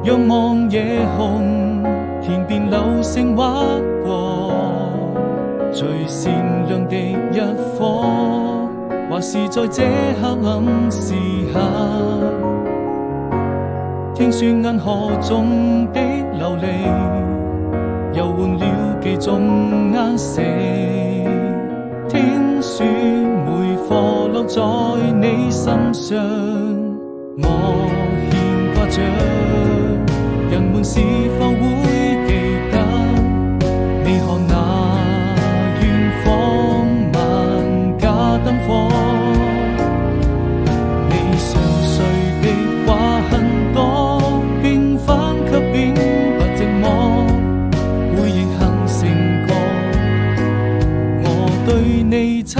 仰望夜空，天邊流星劃過，最善良的一顆，或是在這黑暗時刻，聽說銀河中的流離，又換了幾種顏色。聽說每顆落在你身上，我牽掛着，人們是否會記得你看那遠方萬家燈火？你熟睡的話很多，平凡卻並不寂寞，回憶哼成歌，我對你曾